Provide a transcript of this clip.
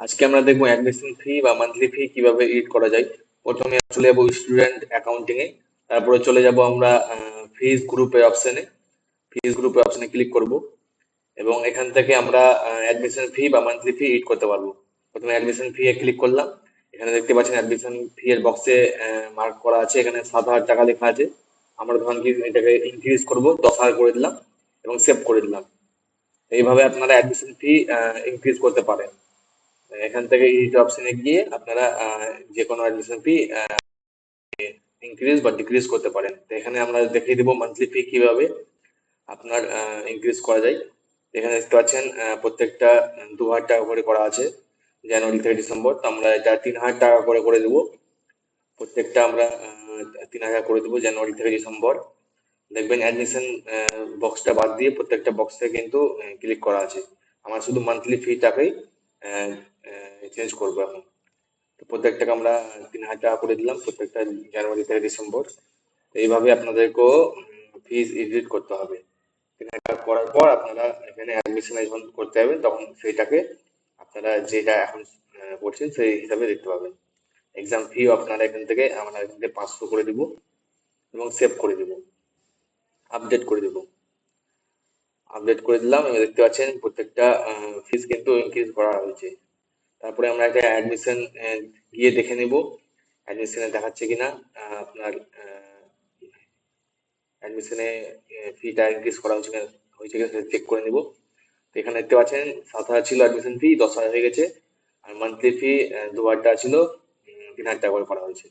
আজকে আমরা দেখবো অ্যাডমিশন ফি বা মান্থলি ফি কিভাবে এডিট করা যায়। প্রথমে চলে যাবো স্টুডেন্ট অ্যাকাউন্টিং এ, তারপরে চলে যাব আমরা ফিজ গ্রুপের অপশনে। ফিজ গ্রুপের অপশনে ক্লিক করব এবং এখান থেকে আমরা অ্যাডমিশন ফি বা মান্থলি ফি এডিট করতে পারবো। প্রথমে অ্যাডমিশন ফি এ ক্লিক করলাম। এখানে দেখতে পাচ্ছেন অ্যাডমিশন ফি এর বক্সে মার্ক করা আছে, এখানে 7,000 টাকা লেখা আছে। আমরা ধরুন কি এটাকে ইনক্রিজ করবো, 10,000 করে দিলাম এবং সেভ করে দিলাম। এইভাবে আপনারা অ্যাডমিশন ফি ইনক্রিজ করতে পারেন। এখান থেকে এই অপশনে গিয়ে আপনারা যে কোনো অ্যাডমিশন ফি ইনক্রিজ বা ডিক্রিজ করতে পারেন। তো এখানে আমরা দেখিয়ে দেবো মান্থলি ফি কিভাবে আপনার ইনক্রিজ করা যায়। এখানে দেখতে পাচ্ছেন প্রত্যেকটা 2,000 টাকা করে করা আছে জানুয়ারি থেকে ডিসেম্বর। তো আমরা এটা 3,000 টাকা করে করে দেবো। প্রত্যেকটা আমরা 3,000 করে দেবো জানুয়ারি থেকে ডিসেম্বর। দেখবেন অ্যাডমিশন বক্সটা বাদ দিয়ে প্রত্যেকটা বক্সে কিন্তু ক্লিক করা আছে। আমার শুধু মান্থলি ফিটাকেই চেঞ্জ করবো এখন। তো প্রত্যেকটাকে আমরা 3,000 টাকা করে দিলাম প্রত্যেকটা জানুয়ারি থেকে ডিসেম্বর। তো এইভাবে আপনাদেরকেও ফিজ এডিট করতে হবে। 3,000 করার পর আপনারা এখানে অ্যাডমিশন যখন করতে যাবেন তখন সেইটাকে আপনারা যেটা এখন করছেন সেই হিসাবে দেখতে পাবেন। এক্সাম ফিও আপনারা এখান থেকে 500 করে দিব এবং সেভ করে দিব, আপডেট করে দেব। আপডেট করে দিলাম, এবার দেখতে পাচ্ছেন প্রত্যেকটা ফিজ কিন্তু ইনক্রিজ করা হয়েছে। তারপরে আমরা একটা অ্যাডমিশন গিয়ে দেখে নিব অ্যাডমিশনে দেখাচ্ছে কিনা আপনার অ্যাডমিশনে ফিটা ইনক্রিজ করা হয়েছে কিনা চেক করে নিব। তো এখানে দেখতে পাচ্ছেন 7,000 ছিল অ্যাডমিশন ফি, 10,000 হয়ে গেছে। আর মান্থলি ফি 2,000 টাকা ছিল, 3,000 টাকা করে করা হয়েছে।